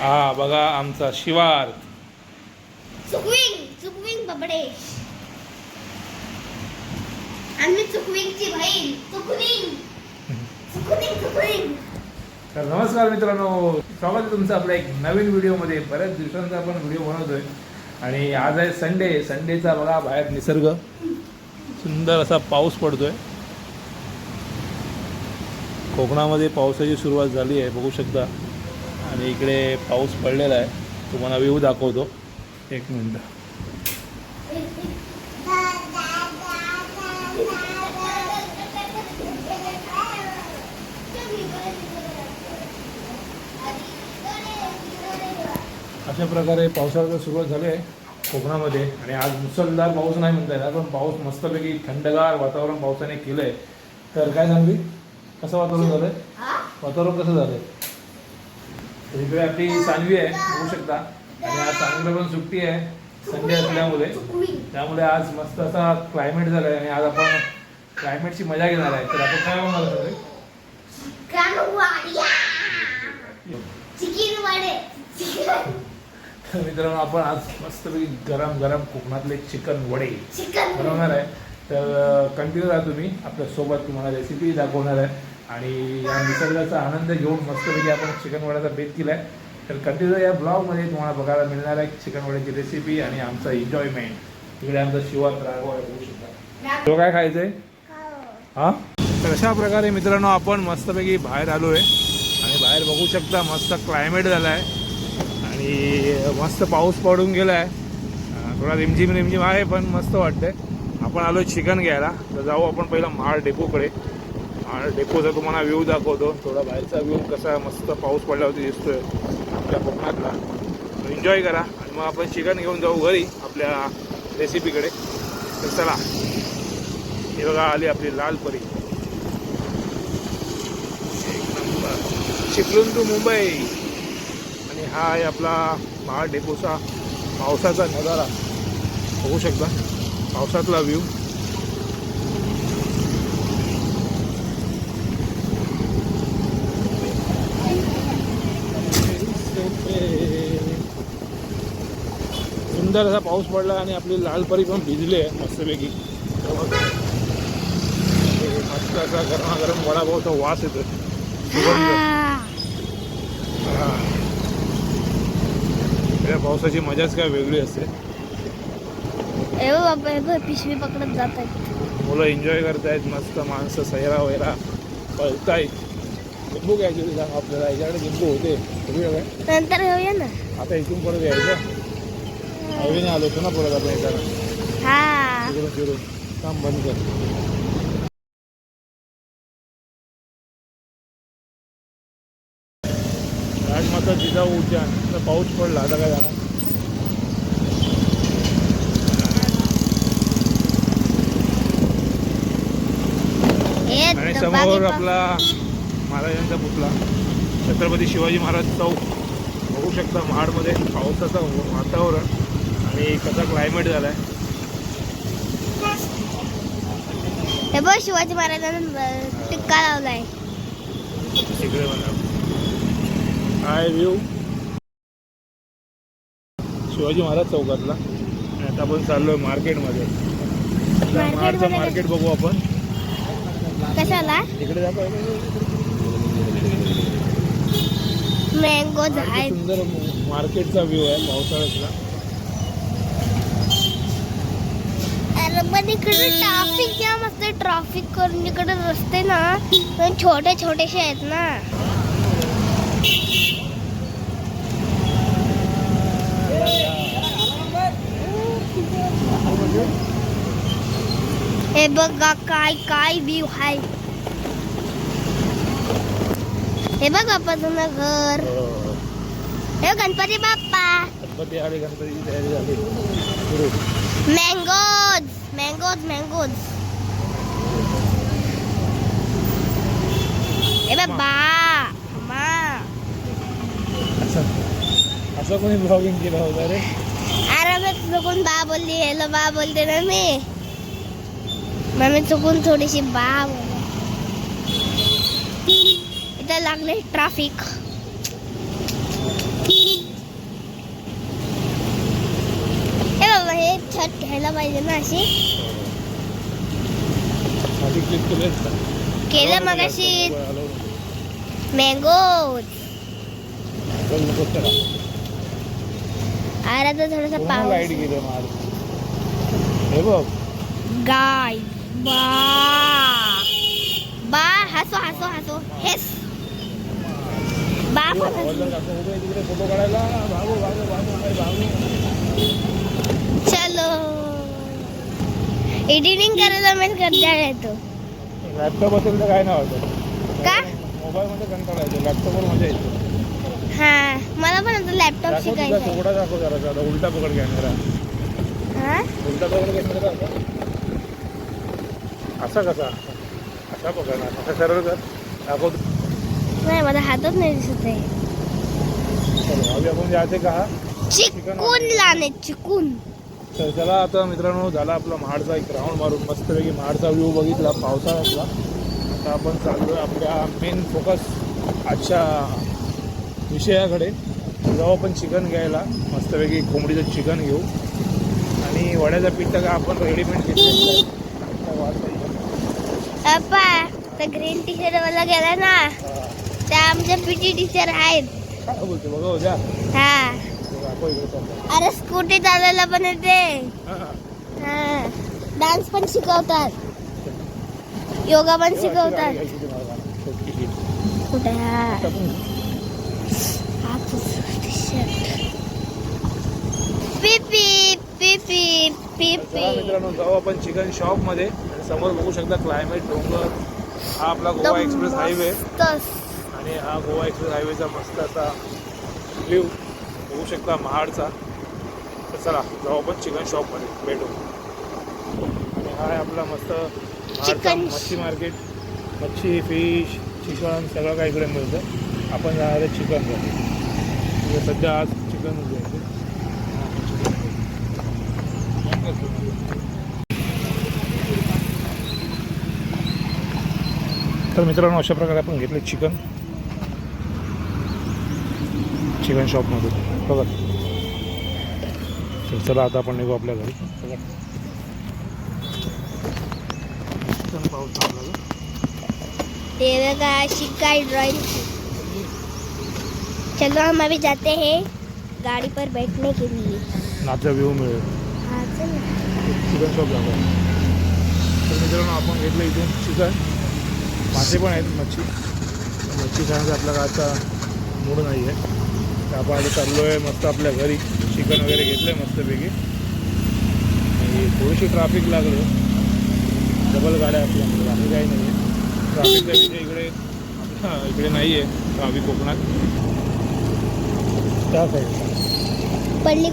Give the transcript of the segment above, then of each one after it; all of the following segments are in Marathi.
हा बघा आमचा शिवार. चुकविंग चुकविंग बबडे. आम्ही चुकविंगची बहीण. चुकविंग चुकविंग चुकविंग. तर नमस्कार मित्रांनो, स्वागत आहे तुमचं आपल्या एक नवीन व्हिडिओमध्ये. बऱ्याच दिवसांचा आपण व्हिडिओ बनवतोय आणि आज आहे संडे. संडेचा बघा बाहेर निसर्ग, सुंदर असा पाऊस पडतोय. कोकणामध्ये पावसाची सुरुवात झाली आहे, बघू शकता. आणि इकडे पाऊस पडलेला आहे, तुम्हाला व्ह्यू दाखवतो. एक मिनिट. अशा प्रकारे पावसाळ्याची सुरुवात झाली आहे कोकणामध्ये. आणि आज मुसळधार पाऊस नाही म्हणता येणार, पण पाऊस मस्तपैकी थंडगार वातावरण पावसाने केलं आहे. तर काय सांगली, कसं वातावरण झालं आहे? वातावरण कसं झालं आहे? इकडे आपली सानवी आहे, बघू शकता. आणि आज सानवीला पण सुट्टी आहे संडे असल्यामुळे, त्यामुळे आज मस्त असा क्लायमेट झाला आहे. आणि आज आपण क्लायमेटची मजा घेणार आहे. तर आपण काय होणार सगळे? मित्रांनो, आपण आज मस्तपैकी गरम गरम कोकणातले चिकन वडे बनवणार आहे. तर कंटिन्यू राहा तुम्ही आपल्यासोबत, तुम्हाला रेसिपी दाखवणार आहे. आणि या निसर्गाचा आनंद घेऊन मस्तपैकी आपण चिकन वड्याचा बेत केला आहे. तर कंटिन्यू या ब्लॉगमध्ये तुम्हाला बघायला मिळणार आहे चिकन वड्याची रेसिपी आणि आमचं एन्जॉयमेंट. इकडे आमचा शिवार राघव आहे, बघू शकता. तो काय खायचं आहे? हां, तर अशा प्रकारे मित्रांनो आपण मस्तपैकी बाहेर आलो आहे. आणि बाहेर बघू शकता मस्त क्लायमेट झाला आहे आणि मस्त पाऊस पडून गेला आहे. थोडा रिमझिम रिमझिम आहे, पण मस्त वाटतंय. आपण आलो चिकन घ्यायला. तर जाऊ आपण पहिला महाड डेपोकडे. महाड डेपोचा तुम्हाला व्ह्यू दाखवतो. थोडा बाहेरचा व्ह्यू कसा मस्त पाऊस पडल्यावरती दिसतोय आपल्या कोकणातला. एन्जॉय करा आणि मग आपण चिकन घेऊन जाऊ घरी आपल्या रेसिपीकडे. तर चला, हे बघा आली आपली लाल परी. एक नंबर, चिपळूण टू मुंबई. आणि हा आहे आपला महाड डेपोचा पावसाचा नजारा, बघू शकता. पावसातला व्ह्यू. सुंदर असा पाऊस पडला आणि आपली लाल परी पण भिजली आहे मस्तपैकी. मस्त असा गरमागरम वडापावचा वास येतो, सुगंध. या पावसाची मजाच काय वेगळी असते. पिशवी पकडत जात आहेत मुलं, एन्जॉय करतायत मस्त. माणसं सैरा वैरा पळतायत. लिंबू घ्यायचे होते, सांग आपल्याला. याच्याकडे लिंबू होते, नंतर घेऊया ना. आता इथून परत यायचं. हवेने आलो होतो ना परत आपण येताना. फिरून फिरून काम बंद कर. राजमाता जिजाऊ उद्यान. पाऊस पडला, आता काय जाणार. आणि समोर आपला महाराजांचा पुतळा, छत्रपती शिवाजी महाराज चौक, बघू शकता. महाडमध्ये पावसाचं वातावरण आणि कसा क्लायमेट झाला आहे. हे बघ, शिवाजी महाराजांना टिक्का लावलाय तिकडे. मला काय व्ह्यू शिवाजी महाराज चौकातला. आणि आता आपण चाललोय मार्केटमध्ये. महाडचं मार्केट बघू आपण. कशाला? इकडे जातो. मँगो आहे, सुंदर मार्केटचा व्ह्यू आहे पावसाळ्यातला. अरे पण इकडे ट्रॅफिक जाम असते. ट्रॅफिक करून इकडे रस्ते ना छोटे छोटेसे आहेत ना. हे बघा काय काय व्ह्यू आहे. हे बघ आपण घर. हे गणपती बाप्पा. गणपती आले, गणपतीची तयारी झाली. Mangoes mangoes mangoes. हे बाबा असं कोणी ब्लॉगिंग केलं होतं रे? अरे मी चुकून बा बोलली. हेलो बा बोलते ना मी. मग मी चुकून थोडीशी बा बोलली. इथं लागले ट्रॅफिक. हे बाबा हे छत घ्यायला पाहिजे ना अशी आधी क्लिक केलेस का? केलं मग अशी मँगो अरे तर थोडासा पाऊस लाईट गेले मार. हे बघ गाय बा बा हसो हसो हसो हेस बा पण हसो. फोटो काढायला भागो भागो भागो भागो. चलो एडिटिंग करायला मी कंटाळा येतो. लॅपटॉप असेल तर काय नाही वाटत. का मोबाईल मध्ये कंटाळा येतो, लॅपटॉपवर मजा येते. हा मला पण आता लॅपटॉप दाखव तुझा शिकायचा सोगडा दाखव जरा. उलटा पकड कॅमेरा. हा उलटा पकड कॅमेरा. असा कसा असा पकडणार. असा सरळ कर. दाखव. नाही माझा हातच नाही दिसत आहे. चलो अभी आपण जाते का चिकून लाने चिकून. तर चला आता मित्रांनो झाला आपला महाडचा एक राऊंड मारून मस्तपैकी महाडचा व्ह्यू बघितला पावसाळ्यातला. आता आपण चाललो आहे आपल्या मेन फोकस आजच्या विषयाकडे. जाऊ आपण चिकन घ्यायला. मस्तपैकी कोंबडीचं चिकन घेऊ आणि वड्याचं पीठ का आपण रेडीमेड घेतलं. अप्पा तर ग्रीन टी शर्ट वाला गेला ना त्या आमच्या पीटी टीचर आहेत. काय बोलतो बघा उद्या. हा दाखव इकडे चाललं. अरे स्कूटी चालवायला पण येते. हा डान्स पण शिकवतात, योगा पण शिकवतात. कुठे हा पिपी पिपी पिपी. मित्रांनो जाऊ आपण चिकन शॉप मध्ये. समोर बघू शकता क्लायमेट, डोंगर. हा आपला गोवा एक्सप्रेस हायवे आणि हा गोवा एक्सप्रेस हायवेचा मस्त असा व्ह्यू बघू शकता महाडचा. तर चला जाऊ आपण चिकन शॉप मध्ये भेटू. आणि हा आहे आपला मस्त महाडचा चिकन. मच्छी मार्केट. मच्छी, फिश, चिकन सगळं काही इकडे मिळतं. आपण जाणार आहे चिकन. सध्या आज चिकन घ्यायचं. तर मित्रांनो अशा प्रकारे आपण घेतले चिकन शॉपमधून बघा. तर चला आता आपण निघू आपल्या घरी. पाऊस थांबला. ते बघा शिकाई ड्राइंग. चलो हम अभी जाते हैं गाड़ी पर बैठने के लिए. नाचा व्ह्यू मिळेल. हाँ चल ना. चिकन शॉप जाऊ. तर मित्रांनो आपण घेतलं इथून चिकन. मासे पण आहेत. मच्छी खाण्याचा आपला काय आता मूड नाही आहे. तर आपण आता चाललो आहे मस्त आपल्या घरी. चिकन वगैरे घेतलं आहे मस्तपैकी. आणि थोडीशी ट्रॅफिक लागलं. डबल गाड्या आपल्याकडे बाकी काही नाही आहे. ट्रॅफिकचा विषय इकडे नाही आहे ट्रॅफिक कोकणात. त्या साईड पडली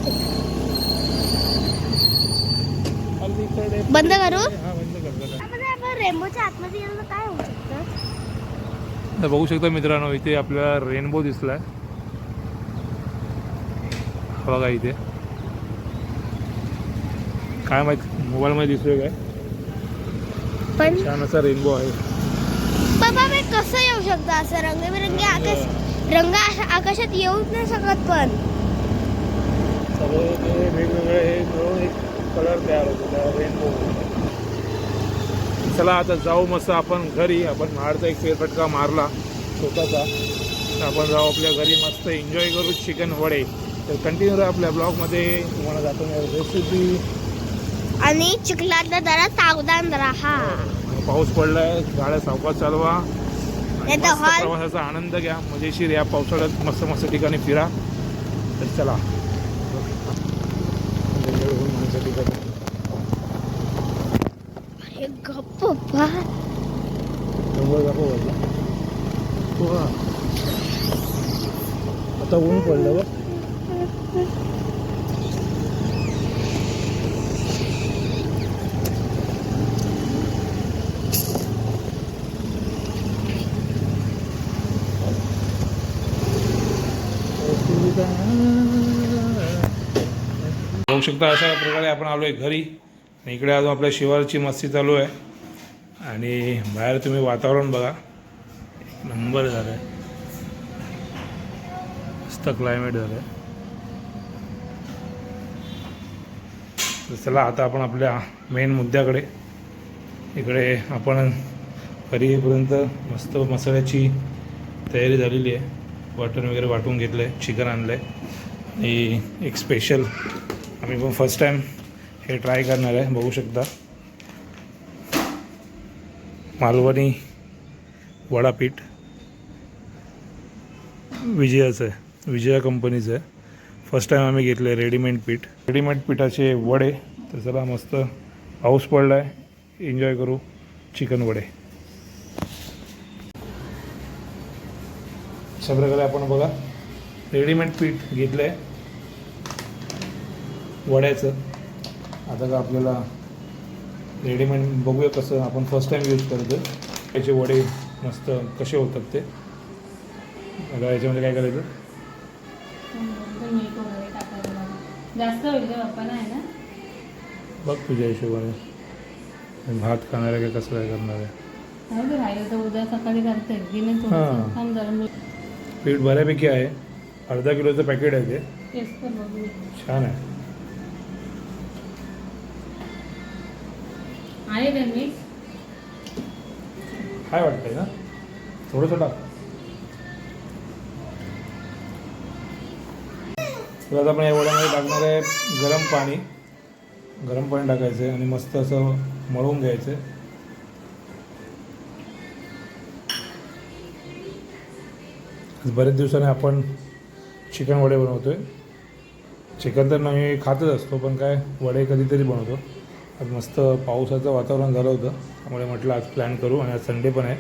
बंद करू. हां बंद करतो. आपण रेनबोच्या आतमध्ये गेलो काय होऊ शकतं. तर बघू शकता मित्रांनो इथे आपल्याला रेनबो दिसलाय. बघा इथे काय माहित मोबाईलमध्ये दिसतोय काय. पण छान असा रेनबो आहे. बाबा मी कसं येऊ शकतो असं रंगबिरंगी आकाश. रंग आकाशात येऊच नाही शकत. पण सगळे ते वेगवेगळे हे मिळून एक कलर तयार होतो रेनबो. चला आता जाऊ मस्त आपण घरी. आपण महाडचा एक फेरफटका मारला स्वतःचा. तर आपण जाऊ आपल्या घरी मस्त एन्जॉय करू चिकन वडे. तर कंटिन्यू राहा आपल्या ब्लॉगमध्ये. तुम्हाला दाखवून रेसिपी. आणि चिखलातला जरा सावधान राहा. पाऊस पडलाय. गाड्या सावकाश चालवा. आणि नाही तर मस्त हॉल. प्रवासाचा आनंद घ्या. मजेशीर या पावसाळ्यात मस्त मस्त ठिकाणी फिरा. तर चला अरे गप्प बा. आता ऊन पडलं बघ. बघू शकता अशा प्रकारे आपण आलो आहे घरी. आणि इकडे अजून आपल्या शिवारची मस्ती चालू आहे. आणि बाहेर तुम्ही वातावरण बघा. एक नंबर झालं आहे. मस्त क्लायमेट झालं आहे. तर चला आता आपण आपल्या मेन मुद्द्याकडे. इकडे आपण घरी येईपर्यंत मस्त मसाल्याची तयारी झालेली आहे. वाटण वगैरे वाटून घेतलं आहे, चिकन आणलं आहे आणि एक स्पेशल आम्ही पण फर्स्ट टाईम हे ट्राय करणार आहे. बघू शकता मालवणी वडापीठ विजयाचं आहे, विजया कंपनीचं आहे. फर्स्ट टाईम आम्ही घेतलं आहे रेडीमेड पीठ, रेडीमेड पिठाचे वडे. तर चला मस्त पाऊस पडला आहे, एन्जॉय करू चिकन वडे. अशा प्रकारे आपण बघा रेडीमेड पीठ घेतलं आहे वड्याचं. आता का आपल्याला रेडीमेड बघूया कसं, आपण फर्स्ट टाईम यूज करतो. याचे वडे मस्त कसे होतात ते. आता याच्यामध्ये काय करायचं, मीठ वगैरे टाकायला जास्त होईल का बाप्पा? नाही ना, बघ तुझ्या हिशोबाने. भात खाणार आहे का कसं काय करणार आहे? राहिलं तर उद्या सकाळी करता येईल की नाही? हां. थांब जरा मी पीठ बऱ्यापैकी आहे, अर्धा किलोचं पॅकेट आहे ते. टेस्ट कर बघू. छान आहे. आहे का मीठ? काय वाटतंय ना, थोडंसं टाक. तर आता आपण या वड्यामध्ये टाकणार आहे गरम पाणी. गरम पाणी टाकायचं आहे आणि मस्त असं मळून घ्यायचं आहे. बरेच दिवसाने आपण चिकन वडे बनवतो आहे. चिकन तर नाही खातच असतो, पण काय वडे कधीतरी बनवतो. आज मस्त पावसाचं वातावरण झालं होतं, त्यामुळे म्हटलं आज प्लॅन करू. आणि आज संडे पण आहे,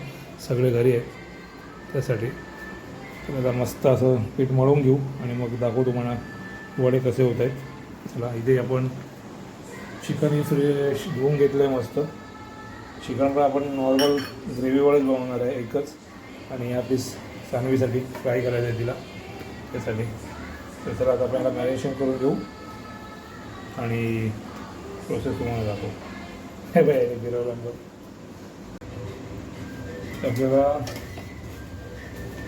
सगळे घरी आहेत, त्यासाठी. तर आता मस्त असं पीठ मळून घेऊ आणि मग दाखवू तुम्हाला वडे कसे होत आहेत. चला, इथे आपण चिकन ही फ्रेश धुवून घेतलं आहे मस्त. चिकन पण आपण नॉर्मल ग्रेव्हीवरच बनवणार आहे एकच. आणि या पीस सानवीसाठी फ्राय करायचं आहे तिला, त्यासाठी. तर चला आता आपल्याला मॅरिनेशन करून घेऊ आणि प्रोसेस तुम्हाला दाखवू. हे बाय फिरवलं मग आपल्याला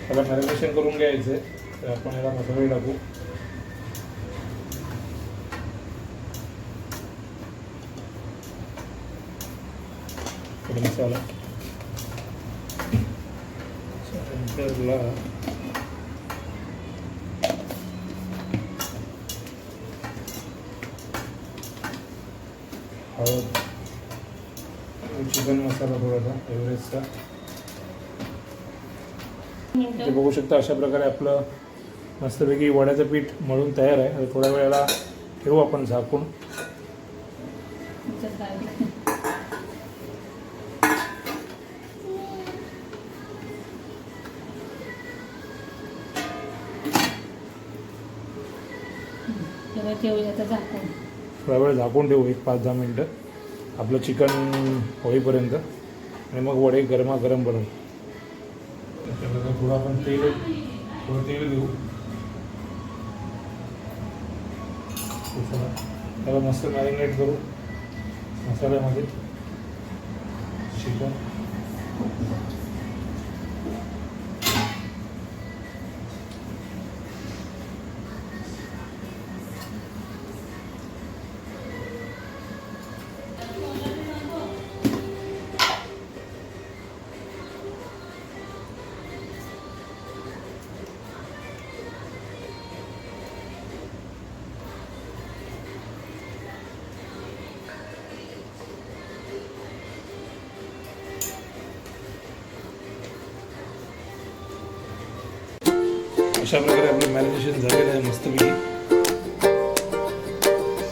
त्याला मॅरिनेशन करून घ्यायचं आहे. तर आपण याला मसाले टाकू. मसाला त्यानंतरला हळद, चिकन मसाला थोडासा एव्हरेस्टचा. ते बघू शकता अशा प्रकारे आपलं मस्तपैकी वड्याचं पीठ मळून तयार आहे. आता थोड्या वेळेला ठेवू आपण झाकून. ठेवूया तर झाकून. थोडा वेळ झाकून ठेवू, एक 5-10 मिनटं आपलं चिकन होईपर्यंत. आणि मग वडे गरमागरम बनवू. त्याच्यानंतर थोडं आपण थोडं तेल घेऊ. त्याला मस्त मॅरिनेट करू मसाल्यामध्ये चिकन. अशा प्रकारे आपलं मॅरिनेशन झालेलं आहे मस्तपैकी.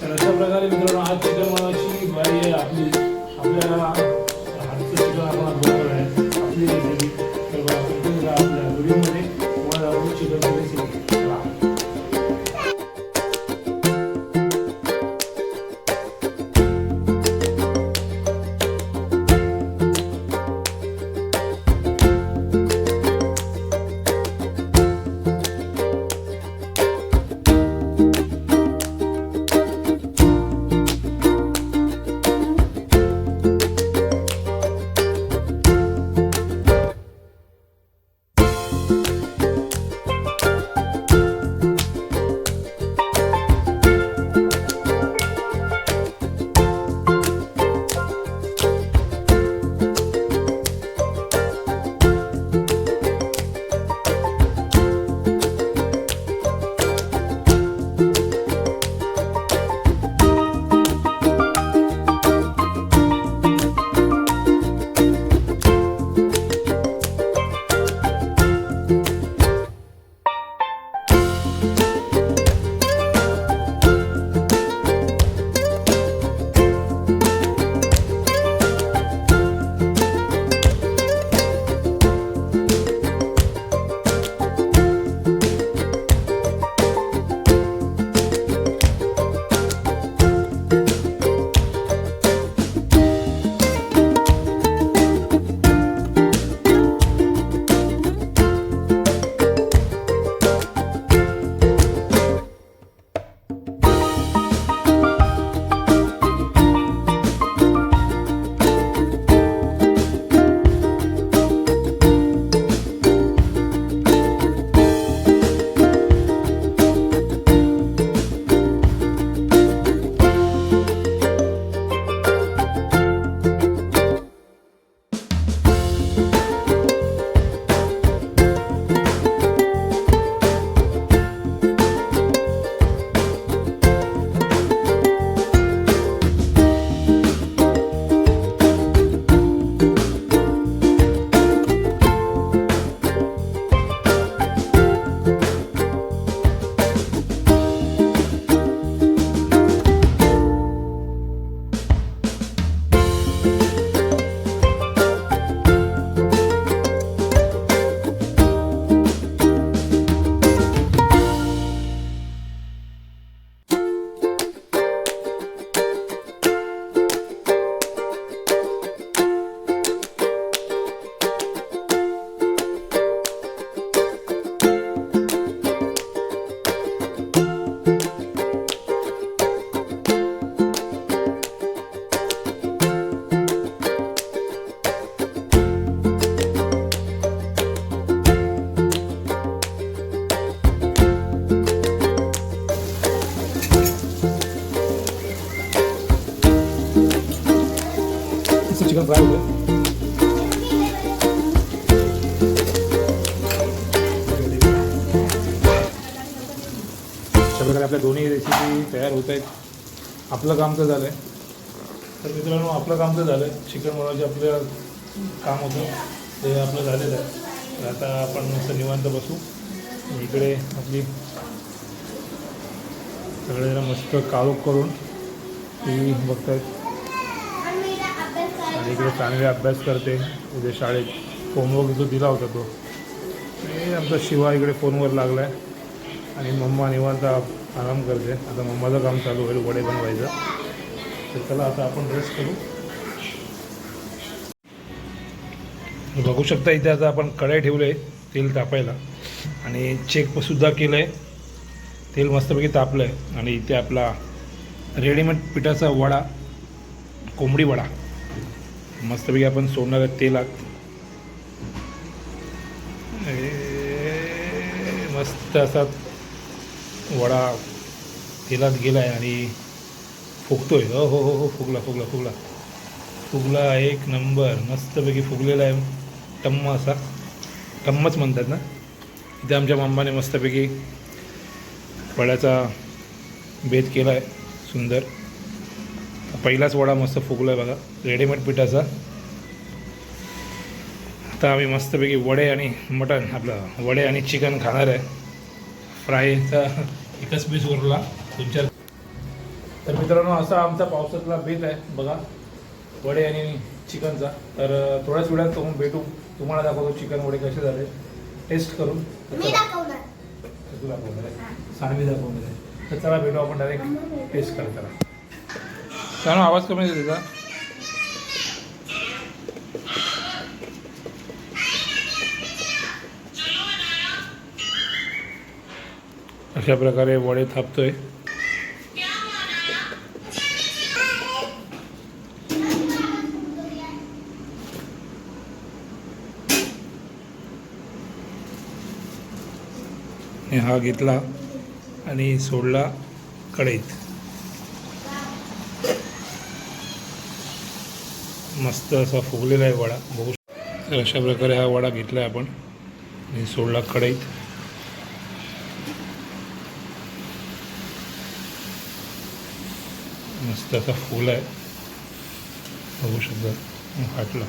तर अशा प्रकारे मित्रांनो आज चिकन बनवायची बारी आहे आपली. आपल्याला हातचं चिकन आपण आज बनवलं आहे, आपली रेसिपी. तर आपल्या व्हिडिओमध्ये तुम्हाला दाखवू चिकन रेसिपी. प्रकारे आपल्या दोन्ही रेसिपी तयार होत आहेत. आपलं काम तर झालं आहे. तर मित्रांनो आपलं काम तर झालं आहे. चिकन बनवायचे आपलं काम होतं ते आपलं झालेलं आहे. तर आता आपण मस्त निवांत बसू. इकडे आपली सगळे मस्त काळोख करून टी व्ही बघतायत आणि इकडे चांगले अभ्यास करते. उद्या शाळेत होमवर्क जो दिला होता तो आणि आमचा शिवा इकडे फोनवर लागला आहे आणि मम्मा निवांत आराम करते. आता मम्माचं काम चालू होईल वडे बनवायचं. तर चला आता आपण रेस्ट करू. बघू शकता इथे आता आपण कढई ठेवलं आहे तेल तापायला आणि चेकसुद्धा केलं आहे. तेल मस्तपैकी तापलं आहे आणि इथे आपला रेडीमेड पिठाचा वडा, कोंबडी वडा मस्तपैकी आपण सोडणार आहे तेलात. मस्त असा वडा तेलात गेला आहे आणि फुगतोय. हो हो हो हो फुगला फुगला फुगला फुगला. एक नंबर मस्तपैकी फुगलेला आहे. टम्म असा, टम्मच म्हणतात ना. इथे आमच्या मम्माने मस्तपैकी वड्याचा बेत केला आहे सुंदर. पहिलाच वडा मस्त फुगला आहे बघा रेडीमेड पिठाचा. आता आम्ही मस्तपैकी वडे आणि मटण आपलं वडे आणि चिकन खाणार आहे. फ्रायचा एकच पीस उरला 2-4. तर मित्रांनो असा आमचा पावसातला बेत आहे बघा वडे आणि चिकनचा. तर थोड्याच वेळात तो भेटू. तुम्हाला दाखवतो चिकन वडे कसे झाले टेस्ट करून. मी दाखवणार. तू दाखवणार आहे, सानवी दाखवणार आहे. तर चला भेटू आपण डायरेक्ट टेस्ट करताना. सांगा आवाज कमी येते त्याचा. अशा प्रकारे वडे थापतोय. हा घेतला आणि सोडला कढईत. मस्त असा फुगलेला आहे वडा बघू. तर अशा प्रकारे हा वडा घेतला आहे आपण आणि सोडला कढईत. मस्त असा फुगला आहे बघू शकता. फाटला.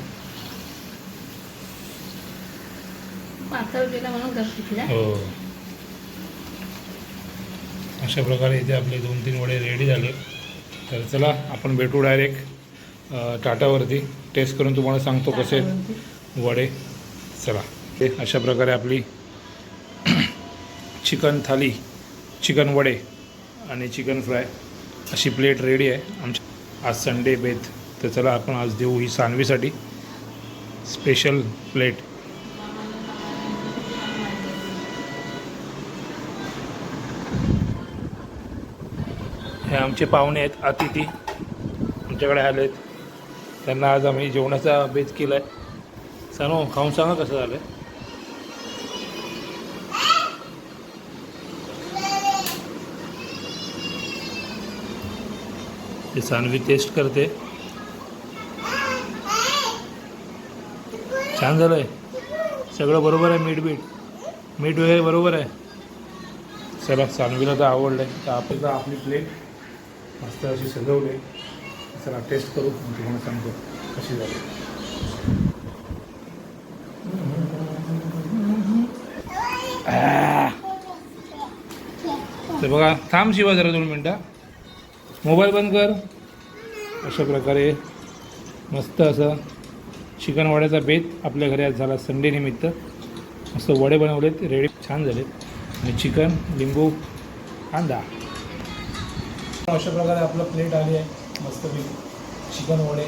पातळ केला म्हणून घातला. हो अशा प्रकारे इथे आपले 2-3 वडे रेडी झाले. तर चला आपण भेटू डायरेक्ट टाटावरती. टेस्ट करून तुम्हाला सांगतो कसे वडे. चला ते अशा प्रकारे आपली चिकन थाली, चिकन वडे आणि चिकन फ्राय अशी प्लेट रेडी आहे आमच्या. आज संडे बेत. तर चला आपण आज देऊ ही सानवीसाठी स्पेशल प्लेट. हे आमचे पाहुणे आहेत, अतिथी आमच्याकडे आले आहेत. त्यांना आज आम्ही जेवणाचा बेत केला आहे. सानू खाऊन सांगा कसं झालं आहे. ते सानवी टेस्ट करते. छान झालं आहे सगळं बरोबर आहे. मीठ वगैरे बरोबर आहे. चला सानवीला तर आवडलं आहे. तर आपल्याला आपली प्लेट मस्त अशी सजवली. चला टेस्ट करू तुम्हाला सांगतो कशी झाली. तर बघा थांब शिवा जरा 2 मिनटं. मोबाईल बंद कर. अशा प्रकारे मस्त असं चिकन वड्याचा बेत आपल्या घरी आज झाला संडे निमित्त. मस्त वडे बनवलेत रेडी छान झालेत आणि चिकन लिंबू कांदा. अशा प्रकारे आपलं प्लेट आली आहे मस्त चिकन वडे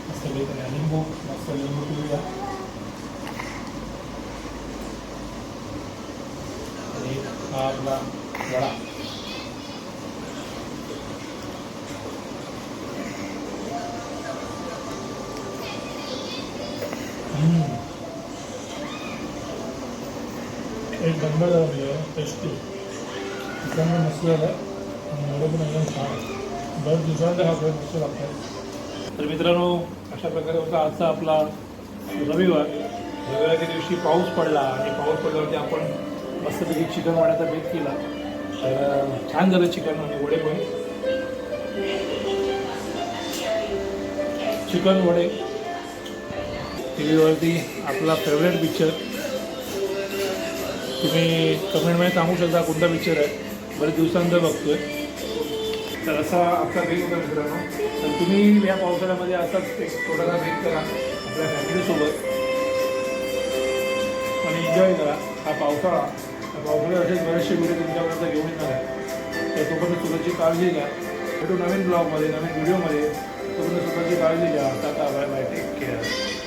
मस्त लिंबू मस्त लिंबू पिऊया. आणि हा आपला वडा. एक नंबर झाला म्हणजे टेस्टी. चिकन पण मस्त झालं आणि वडे पण एकदम छान. बरं दुसऱ्यांदा हा वेळ मस्त लागतात. तर मित्रांनो अशा प्रकारे होता आजचा आपला रविवार. रविवारच्या दिवशी पाऊस पडला आणि पाऊस पडल्यावरती आपण मस्तपैकी चिकन वड्याचा बेत केला तर छान झालं चिकन आणि वडे पण. चिकन वडे टी व्हीवरती आपला फेवरेट पिक्चर. तुम्ही कमेंटमध्ये सांगू शकता कोणता पिक्चर आहे, बरेच दिवसानंतर बघतोय. तर असा आपला ब्रेक होता मित्रांनो. तर तुम्ही या पावसाळ्यामध्ये असाच एक छोटासा ब्रेक करा आपल्या फॅमिलीसोबत आणि एन्जॉय करा हा पावसाळा. पावसाळ्यात असेच बरेचसे व्हिडिओ तुमच्यापर्यंत घेऊन येणार आहे. तर तोपर्यंत स्वतःची काळजी घ्या. भेटू नवीन ब्लॉगमध्ये, नवीन व्हिडिओमध्ये. तोपर्यंत स्वतःची काळजी घ्या. Tata, bye bye, take care.